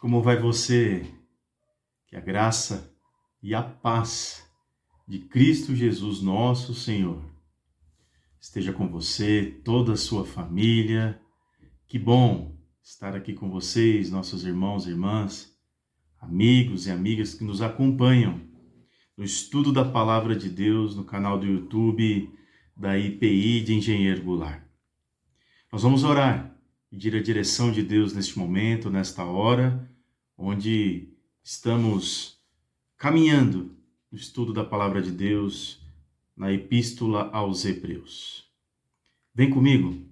Como vai você? Que a graça e a paz de Cristo Jesus, nosso Senhor, esteja com você, toda a sua família. Que bom estar aqui com vocês, nossos irmãos e irmãs, amigos e amigas que nos acompanham no estudo da Palavra de Deus no canal do YouTube da IPI de Engenheiro Goulart. Nós vamos orar, pedir a direção de Deus neste momento, nesta hora, onde estamos caminhando no estudo da Palavra de Deus na Epístola aos Hebreus. Vem comigo,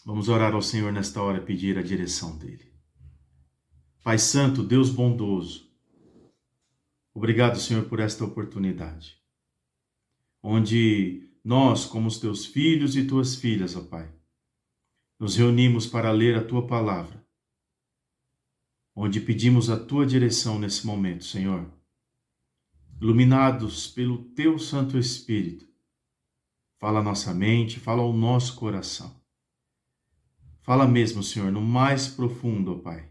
vamos orar ao Senhor nesta hora e pedir a direção dEle. Pai Santo, Deus bondoso, obrigado, Senhor, por esta oportunidade, onde nós, como os Teus filhos e Tuas filhas, ó Pai, nos reunimos para ler a Tua Palavra, onde pedimos a Tua direção nesse momento, Senhor. Iluminados pelo Teu Santo Espírito, fala a nossa mente, fala ao nosso coração. Fala mesmo, Senhor, no mais profundo, ó Pai.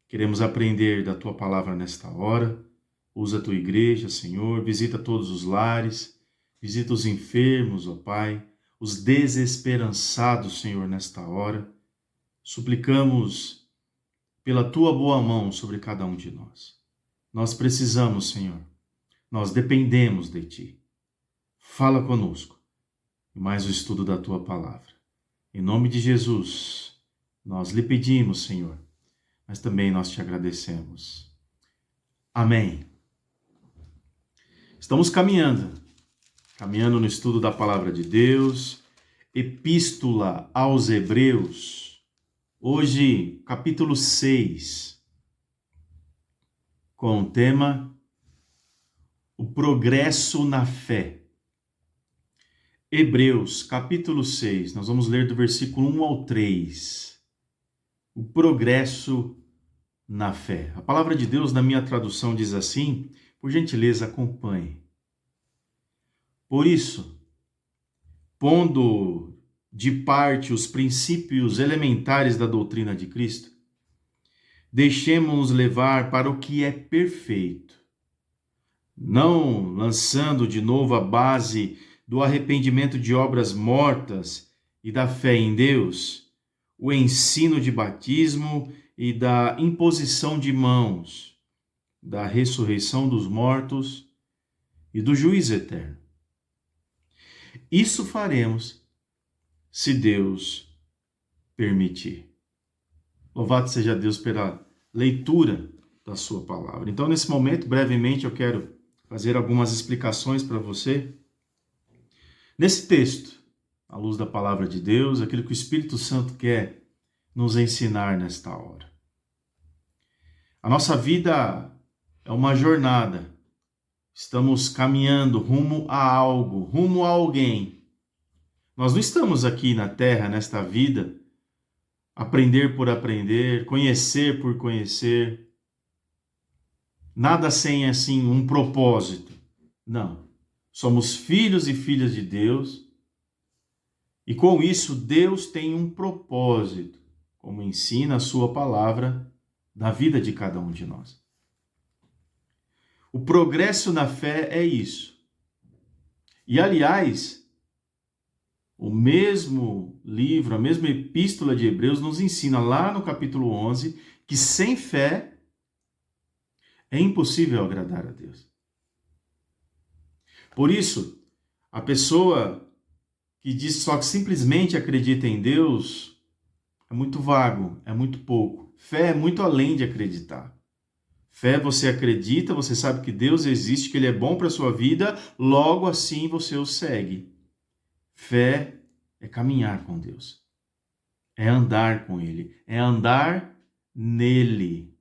Queremos aprender da Tua Palavra nesta hora. Usa a Tua igreja, Senhor, visita todos os lares, visita os enfermos, ó Pai, os desesperançados, Senhor, nesta hora. Suplicamos pela Tua boa mão sobre cada um de nós. Nós precisamos, Senhor, nós dependemos de Ti. Fala conosco, e mais o estudo da Tua Palavra. Em nome de Jesus, nós lhe pedimos, Senhor, mas também nós Te agradecemos. Amém. Estamos caminhando no estudo da Palavra de Deus, Epístola aos Hebreus, hoje, capítulo 6, com o tema O progresso na fé. Hebreus, capítulo 6, nós vamos ler do versículo 1 ao 3. O progresso na fé. A palavra de Deus, na minha tradução, diz assim, por gentileza, acompanhe. Por isso, pondo de parte os princípios elementares da doutrina de Cristo, deixemo-nos levar para o que é perfeito, não lançando de novo a base do arrependimento de obras mortas e da fé em Deus, o ensino de batismo e da imposição de mãos, da ressurreição dos mortos e do juízo eterno. Isso faremos se Deus permitir. Louvado seja Deus pela leitura da sua palavra. Então, nesse momento, brevemente, eu quero fazer algumas explicações para você. Nesse texto, à luz da palavra de Deus, aquilo que o Espírito Santo quer nos ensinar nesta hora. A nossa vida é uma jornada. Estamos caminhando rumo a algo, rumo a alguém. Nós não estamos aqui na Terra, nesta vida, aprender por aprender, conhecer por conhecer. Nada sem, assim, um propósito. Não. Somos filhos e filhas de Deus. E com isso, Deus tem um propósito, como ensina a sua palavra, na vida de cada um de nós. O progresso na fé é isso. E, aliás, o mesmo livro, a mesma epístola de Hebreus nos ensina lá no capítulo 11 que sem fé é impossível agradar a Deus. Por isso, a pessoa que diz só que simplesmente acredita em Deus é muito vago, é muito pouco. Fé é muito além de acreditar. Fé, você acredita, você sabe que Deus existe, que Ele é bom para a sua vida, logo assim você o segue. Fé é caminhar com Deus, é andar com Ele, é andar nele.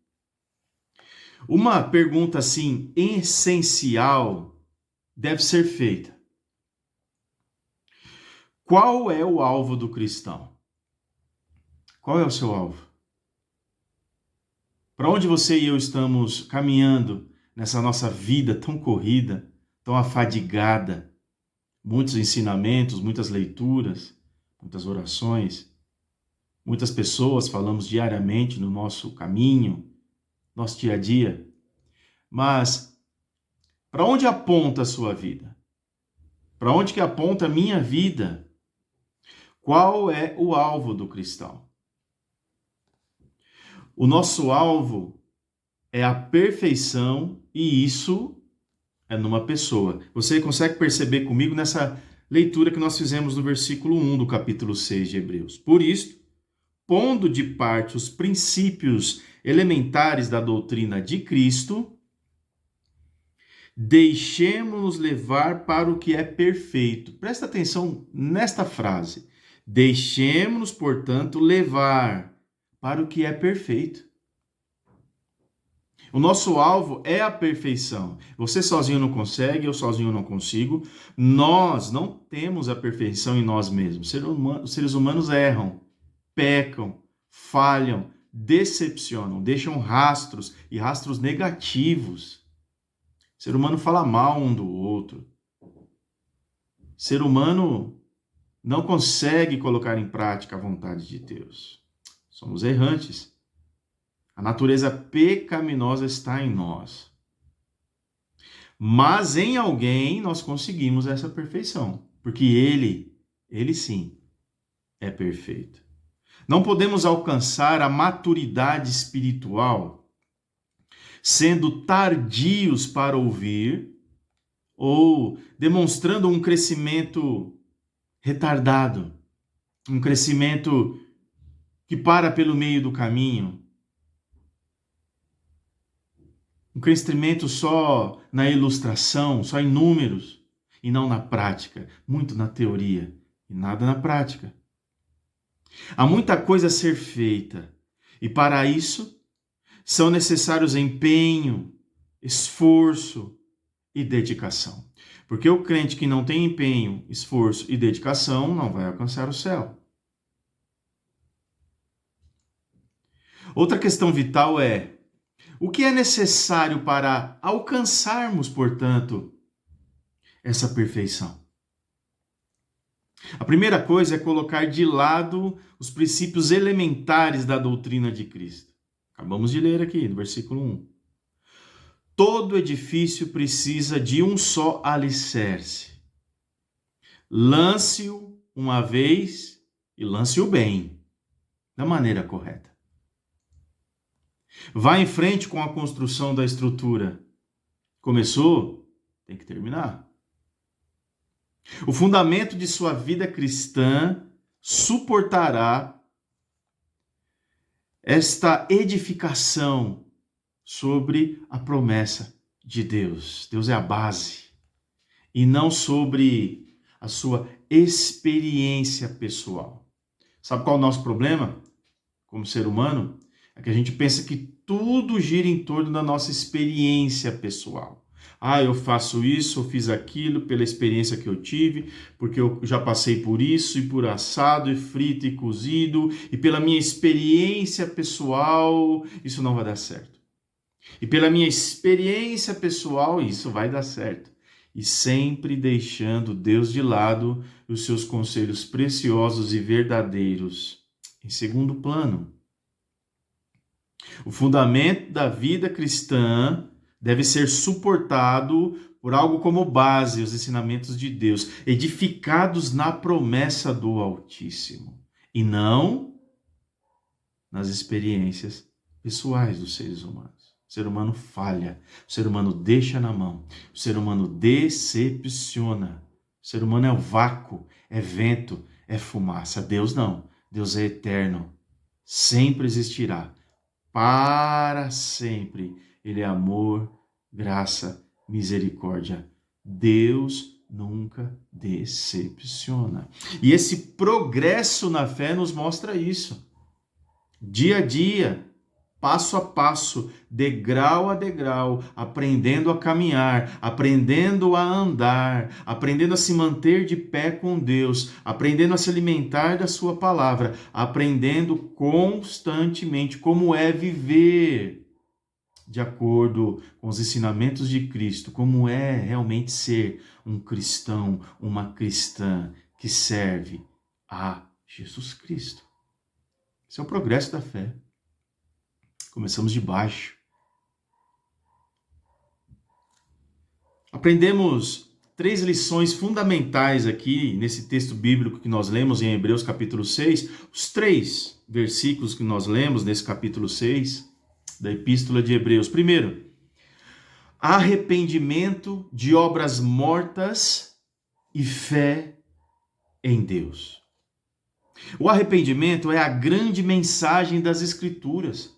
Uma pergunta assim, essencial, deve ser feita. Qual é o alvo do cristão? Qual é o seu alvo? Para onde você e eu estamos caminhando nessa nossa vida tão corrida, tão afadigada? Muitos ensinamentos, muitas leituras, muitas orações. Muitas pessoas falamos diariamente no nosso caminho, nosso dia a dia. Mas para onde aponta a sua vida? Para onde que aponta a minha vida? Qual é o alvo do cristão? O nosso alvo é a perfeição e isso é numa pessoa. Você consegue perceber comigo nessa leitura que nós fizemos no versículo 1 do capítulo 6 de Hebreus. Por isso, pondo de parte os princípios elementares da doutrina de Cristo, deixemo-nos levar para o que é perfeito. Presta atenção nesta frase. Deixemo-nos, portanto, levar para o que é perfeito. O nosso alvo é a perfeição. Você sozinho não consegue, eu sozinho não consigo. Nós não temos a perfeição em nós mesmos. Os seres humanos erram, pecam, falham, decepcionam, deixam rastros e rastros negativos. O ser humano fala mal um do outro. O ser humano não consegue colocar em prática a vontade de Deus. Somos errantes. A natureza pecaminosa está em nós. Mas em alguém nós conseguimos essa perfeição. Porque ele sim, é perfeito. Não podemos alcançar a maturidade espiritual sendo tardios para ouvir ou demonstrando um crescimento retardado, um crescimento que para pelo meio do caminho, um crescimento só na ilustração, só em números e não na prática, muito na teoria e nada na prática. Há muita coisa a ser feita e para isso são necessários empenho, esforço e dedicação. Porque o crente que não tem empenho, esforço e dedicação não vai alcançar o céu. Outra questão vital é: o que é necessário para alcançarmos, portanto, essa perfeição? A primeira coisa é colocar de lado os princípios elementares da doutrina de Cristo. Acabamos de ler aqui no versículo 1. Todo edifício precisa de um só alicerce. Lance-o uma vez e lance-o bem, da maneira correta. Vá em frente com a construção da estrutura. Começou, tem que terminar. O fundamento de sua vida cristã suportará esta edificação sobre a promessa de Deus. Deus é a base. E não sobre a sua experiência pessoal. Sabe qual é o nosso problema como ser humano? É que a gente pensa que tudo gira em torno da nossa experiência pessoal. Eu faço isso, eu fiz aquilo pela experiência que eu tive, porque eu já passei por isso e por assado e frito e cozido, e pela minha experiência pessoal, isso não vai dar certo. E pela minha experiência pessoal, isso vai dar certo. E sempre deixando Deus de lado e os seus conselhos preciosos e verdadeiros em segundo plano. O fundamento da vida cristã deve ser suportado por algo como base, os ensinamentos de Deus, edificados na promessa do Altíssimo, e não nas experiências pessoais dos seres humanos. O ser humano falha, o ser humano deixa na mão, o ser humano decepciona. O ser humano é o vácuo, é vento, é fumaça. Deus não, Deus é eterno, sempre existirá. Para sempre. Ele é amor, graça, misericórdia. Deus nunca decepciona. E esse progresso na fé nos mostra isso. Dia a dia, passo a passo, degrau a degrau, aprendendo a caminhar, aprendendo a andar, aprendendo a se manter de pé com Deus, aprendendo a se alimentar da sua palavra, aprendendo constantemente como é viver de acordo com os ensinamentos de Cristo, como é realmente ser um cristão, uma cristã que serve a Jesus Cristo. Esse é o progresso da fé. Começamos de baixo, Aprendemos 3 lições fundamentais aqui nesse texto bíblico que nós lemos em Hebreus capítulo 6, os 3 versículos que nós lemos nesse capítulo 6 da Epístola de Hebreus. Primeiro, arrependimento de obras mortas e fé em Deus. O arrependimento é a grande mensagem das Escrituras.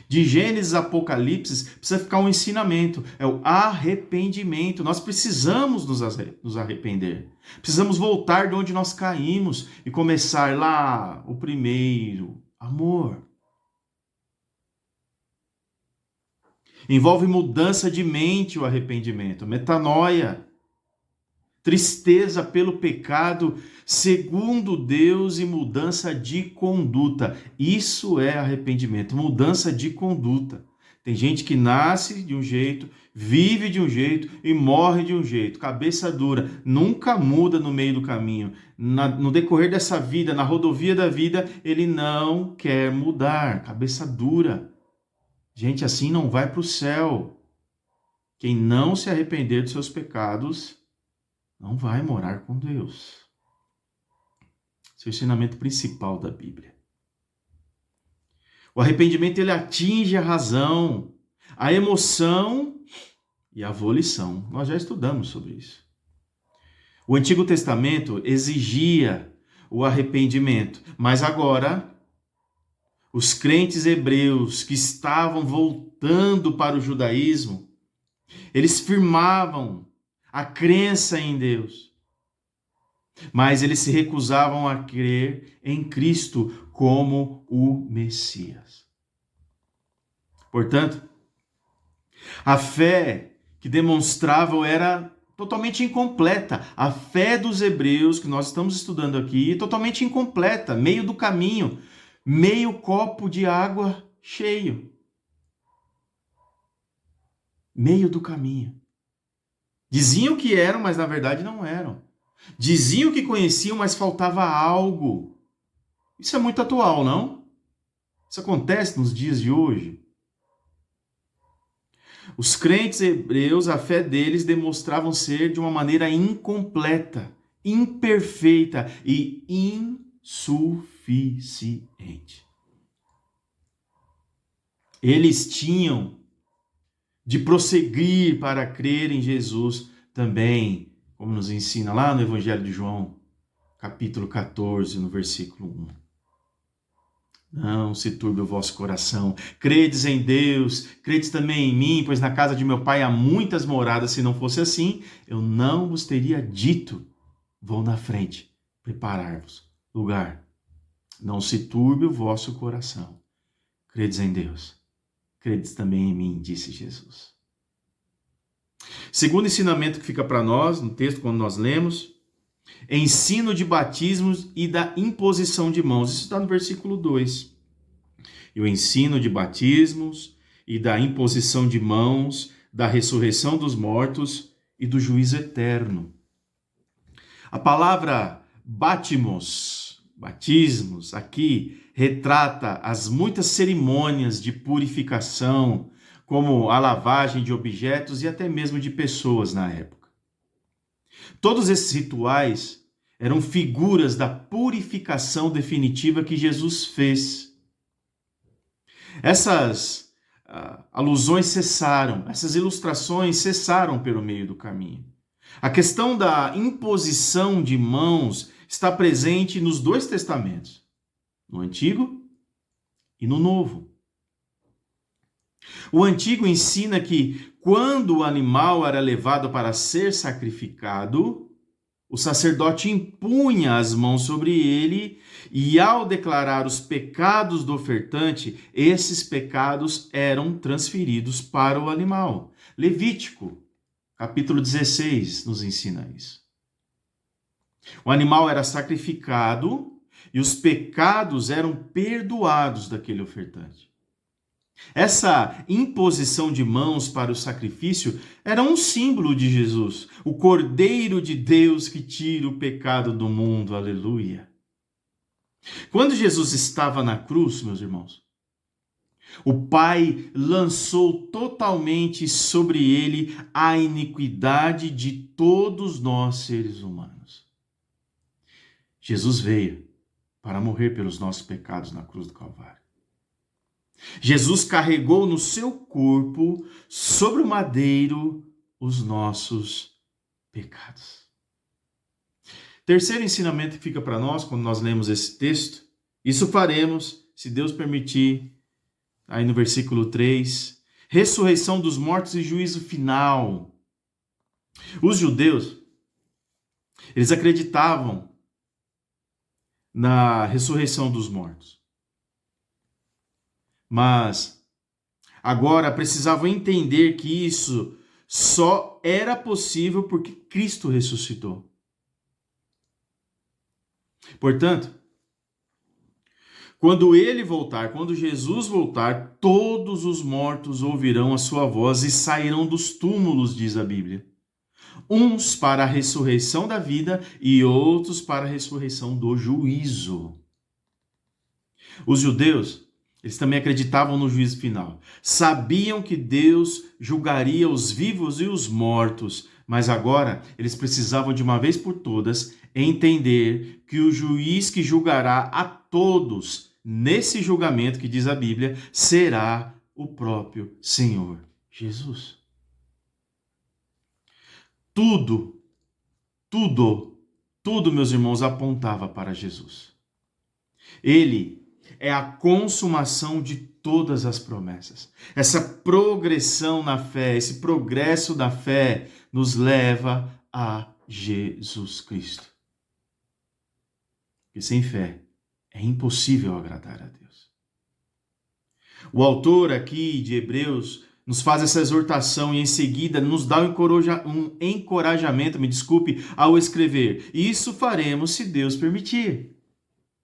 De Gênesis a Apocalipse, precisa ficar um ensinamento, é o arrependimento. Nós precisamos nos arrepender. Precisamos voltar de onde nós caímos e começar lá o primeiro, amor. Envolve mudança de mente o arrependimento, metanoia, tristeza pelo pecado, segundo Deus, e mudança de conduta. Isso é arrependimento, mudança de conduta. Tem gente que nasce de um jeito, vive de um jeito e morre de um jeito. Cabeça dura, nunca muda no meio do caminho. No decorrer dessa vida, na rodovia da vida, ele não quer mudar. Cabeça dura. Gente assim não vai para o céu. Quem não se arrepender dos seus pecados não vai morar com Deus. Esse é o ensinamento principal da Bíblia. O arrependimento, ele atinge a razão, a emoção e a volição. Nós já estudamos sobre isso. O Antigo Testamento exigia o arrependimento, mas agora os crentes hebreus que estavam voltando para o judaísmo, eles firmavam a crença em Deus, mas eles se recusavam a crer em Cristo como o Messias. Portanto, a fé que demonstravam era totalmente incompleta. A fé dos hebreus, que nós estamos estudando aqui, é totalmente incompleta, meio do caminho, meio copo de água cheio. Meio do caminho. Diziam que eram, mas na verdade não eram. Diziam que conheciam, mas faltava algo. Isso é muito atual, não? Isso acontece nos dias de hoje. Os crentes hebreus, a fé deles demonstravam ser de uma maneira incompleta, imperfeita e insuficiente. Eles tinham de prosseguir para crer em Jesus também, como nos ensina lá no Evangelho de João, capítulo 14, no versículo 1. Não se turbe o vosso coração, credes em Deus, credes também em mim, pois na casa de meu pai há muitas moradas. Se não fosse assim, eu não vos teria dito, vou na frente, preparar-vos lugar. Não se turbe o vosso coração, credes em Deus, credes também em mim, disse Jesus. Segundo ensinamento que fica para nós, no texto quando nós lemos, ensino de batismos e da imposição de mãos. Isso está no versículo 2. E o ensino de batismos e da imposição de mãos, da ressurreição dos mortos e do juízo eterno. A palavra batismos, aqui retrata as muitas cerimônias de purificação, como a lavagem de objetos e até mesmo de pessoas na época. Todos esses rituais eram figuras da purificação definitiva que Jesus fez. Essas alusões cessaram, essas ilustrações cessaram pelo meio do caminho. A questão da imposição de mãos está presente nos dois testamentos, no Antigo e no Novo. O Antigo ensina que quando o animal era levado para ser sacrificado, o sacerdote impunha as mãos sobre ele e, ao declarar os pecados do ofertante, esses pecados eram transferidos para o animal. Levítico, capítulo 16, nos ensina isso. O animal era sacrificado e os pecados eram perdoados daquele ofertante. Essa imposição de mãos para o sacrifício era um símbolo de Jesus, o Cordeiro de Deus que tira o pecado do mundo. Aleluia! Quando Jesus estava na cruz, meus irmãos, O Pai lançou totalmente sobre ele a iniquidade de todos nós seres humanos. Jesus veio para morrer pelos nossos pecados na cruz do Calvário. Jesus carregou no seu corpo, sobre o madeiro, os nossos pecados. Terceiro ensinamento que fica para nós quando nós lemos esse texto, isso faremos, se Deus permitir, aí no versículo 3, ressurreição dos mortos e juízo final. Os judeus, eles acreditavam na ressurreição dos mortos. Mas agora precisavam entender que isso só era possível porque Cristo ressuscitou. Portanto, quando ele voltar, quando Jesus voltar, todos os mortos ouvirão a sua voz e sairão dos túmulos, diz a Bíblia. Uns para a ressurreição da vida e outros para a ressurreição do juízo. Os judeus, eles também acreditavam no juízo final. Sabiam que Deus julgaria os vivos e os mortos, mas agora eles precisavam de uma vez por todas entender que o juiz que julgará a todos nesse julgamento que diz a Bíblia será o próprio Senhor Jesus. Tudo, meus irmãos, apontava para Jesus. Ele é a consumação de todas as promessas. Essa progressão na fé, esse progresso da fé nos leva a Jesus Cristo. Porque sem fé é impossível agradar a Deus. O autor aqui de Hebreus nos faz essa exortação e em seguida nos dá um encorajamento, ao escrever. Isso faremos se Deus permitir.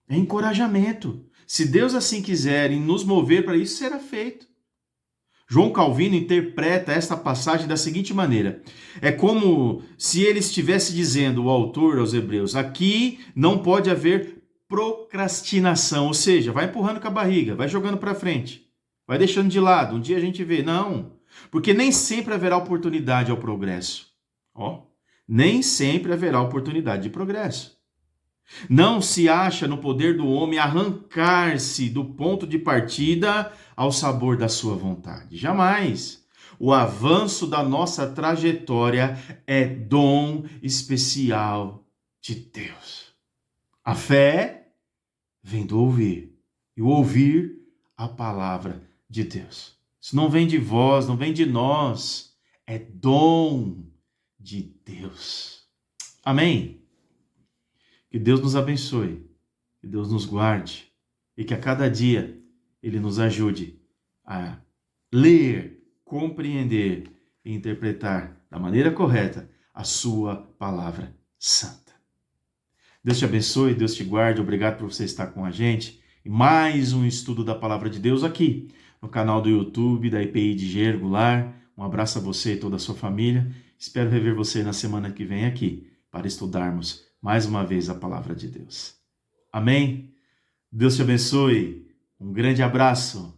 É encorajamento. Se Deus assim quiser e nos mover para isso, será feito. João Calvino interpreta esta passagem da seguinte maneira. É como se ele estivesse dizendo, o autor aos Hebreus, aqui não pode haver procrastinação, ou seja, vai empurrando com a barriga, vai jogando para frente, vai deixando de lado, um dia a gente vê. Não, porque nem sempre haverá oportunidade ao progresso. Nem sempre haverá oportunidade de progresso. Não se acha no poder do homem arrancar-se do ponto de partida ao sabor da sua vontade. Jamais. O avanço da nossa trajetória é dom especial de Deus. A fé vem do ouvir, e o ouvir a palavra de Deus. Isso não vem de vós, não vem de nós, é dom de Deus. Amém? Que Deus nos abençoe, que Deus nos guarde e que a cada dia Ele nos ajude a ler, compreender e interpretar da maneira correta a sua palavra santa. Deus te abençoe, Deus te guarde, obrigado por você estar com a gente em mais um estudo da Palavra de Deus aqui no canal do YouTube da IPI de Engenheiro Goulart. Um abraço a você e toda a sua família. Espero rever você na semana que vem aqui para estudarmos mais uma vez a Palavra de Deus. Amém? Deus te abençoe. Um grande abraço.